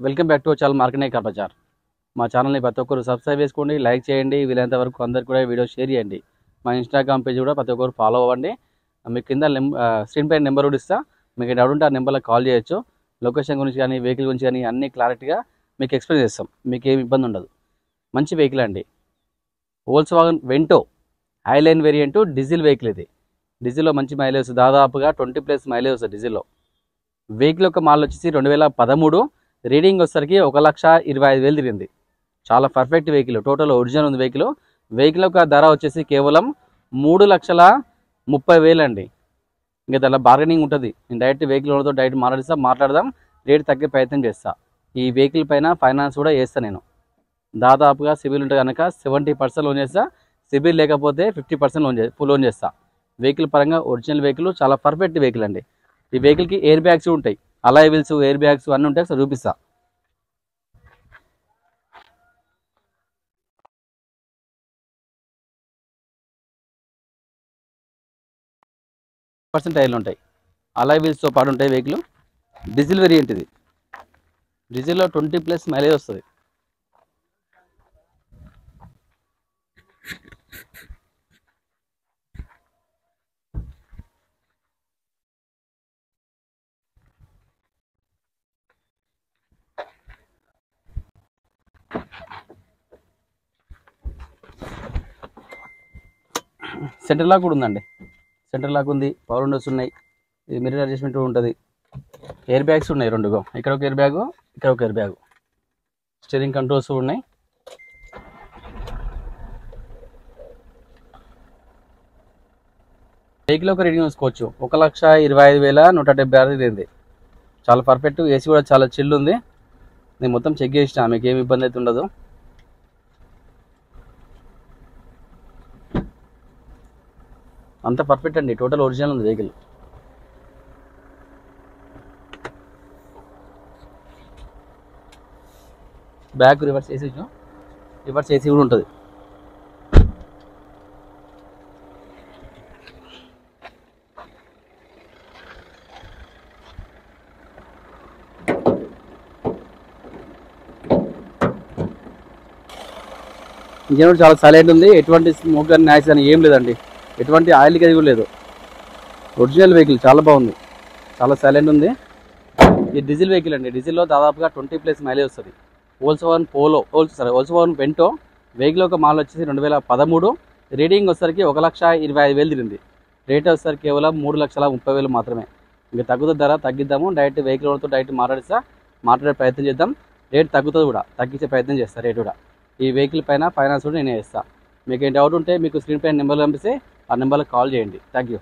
Welcome back to channel marketing car bazaar. మా ఛానల్ని ప్రతి ఒక్కరు సబ్స్క్రైబ్ చేసుకోండి, లైక్ చేయండి, వీలైనంత వరకు అందరికీ కూడా వీడియో షేర్ చేయండి. మా ఇన్స్టాగ్రామ్ పేజ్ కూడా ప్రతి ఒక్కరు ఫాలో అవ్వండి. మీకు కింద స్క్రీన్ పైన నెంబర్ కూడా ఇస్తా, మీకు డౌట్ ఉంటే ఆ నెంబర్లో కాల్ చేయొచ్చు. లొకేషన్ గురించి కానీ వెహికల్ గురించి కానీ అన్ని క్లారిటీగా మీకు ఎక్స్ప్లెయిన్ చేస్తాం, మీకు ఏమి ఇబ్బంది ఉండదు. మంచి వెహికల్ అండి, Volkswagen Vento Highline variant diesel vehicle. ఇది డీజిల్లో మంచి మైలేజ్, దాదాపుగా 20+ మైలేజ్ వస్తుంది డీజిల్లో. వెహికల్ యొక్క మోడల్ వచ్చేసి 2013, రీడింగ్ వచ్చేసరికి 1,25,000 తిరిగింది. చాలా పర్ఫెక్ట్ వెహికల్, టోటల్ ఒరిజినల్ ఉంది వెహికల్. వెహికల్ యొక్క ధర వచ్చేసి కేవలం 3,30,000 అండి. ఇంకా దాంట్లో బార్గెనింగ్ ఉంటుంది. నేను డైరెక్ట్ వెహికల్ ఓనర్తో డైరెక్ట్ మాట్లాడదాం, రేట్ తగ్గే ప్రయత్నం చేస్తా. ఈ వెహికల్ పైన ఫైనాన్స్ కూడా చేస్తాను నేను. దాదాపుగా సిబిల్ ఉంటే కనుక 70% లోన్ చేస్తా, సిబిల్ లేకపోతే 50% ఫుల్ లోన్ చేస్తా. వెహికల్ పరంగా ఒరిజినల్ వెహికల్, చాలా పర్ఫెక్ట్ వెహికల్ అండి. ఈ వెహికల్కి ఎయిర్ బ్యాగ్స్ ఉంటాయి, అలాయ్ వీల్స్, ఎయిర్ బ్యాగ్స్ అన్నీ ఉంటాయి. ఒకసారి చూపిస్తా. టైర్లు ఉంటాయి, అలాయ్ వీల్స్తో పాటు ఉంటాయి. వెహికల్ డీజిల్ వేరియంట్, ఇది డీజిల్లో 20+ మైలేజ్ వస్తుంది. సెంటర్ లాక్ కూడా ఉందండి, సెంటర్ లాక్ ఉంది, పవర్ విండోస్ ఉన్నాయి, ఇది మిర్రర్ అడ్జస్ట్మెంట్ ఉంటుంది, ఎయిర్ బ్యాగ్స్ ఉన్నాయి 2. ఇక్కడ ఒక ఎయిర్ బ్యాగు, ఇక్కడ ఒక ఎయిర్ బ్యాగు, స్టీరింగ్ కంట్రోల్స్ ఉన్నాయి. వెహికల్ ఒక రీడింగ్ చూసుకోవచ్చు, 1,25,176 తిరిగింది. చాలా పర్ఫెక్ట్, ఏసీ కూడా చాలా చిల్ ఉంది. నేను మొత్తం చెక్ చేసిన, మీకు ఏమి ఇబ్బంది అయితే ఉండదు. అంత పర్ఫెక్ట్ అండి, టోటల్ ఒరిజినల్ ఉంది వెహికల్. బ్యాక్ రివర్స్ ఏసీ కూడా ఉంటుంది. ఇంజన్ కూడా చాలా సైలెంట్ ఉంది, ఎటువంటి స్మోక్ కానీ నాయిస్ కానీ ఏం లేదండి, ఎటువంటి ఆయిల్ లీకేజ్ కూడా లేదు. ఒరిజినల్ వెహికల్ చాలా బాగుంది, చాలా సైలెంట్ ఉంది. ఈ డీజిల్ వెహికల్ అండి, డీజిల్లో దాదాపుగా 20+ మైలేజ్ వస్తుంది. వోల్క్స్వాగన్ వెంటో వెహికల్ యొక్క మోడల్ వచ్చేసి 2013, రీడింగ్ వచ్చేసరికి 1,25,000 తిరిగింది. రేట్ వచ్చేసరికి కేవలం 3,30,000 మాత్రమే. ఇంకా తగ్గుతుంది, ధర తగ్గిద్దాము. డైరెక్ట్ వెహికల్ ఓనర్తో డైరెక్ట్ మాట్లాడే ప్రయత్నం చేద్దాం. రేట్ తగ్గుతుంది కూడా, తగ్గించే ప్రయత్నం చేస్తా రేట్ కూడా. ఈ వెహికల్ పైన ఫైనాన్స్ కూడా నేనే చేస్తాను. మీకు ఏం డౌట్ ఉంటే మీకు స్క్రీన్ పైన నెంబర్లు పంపిస్తే ఆ నెంబర్కి కాల్ చేయండి. Thank you.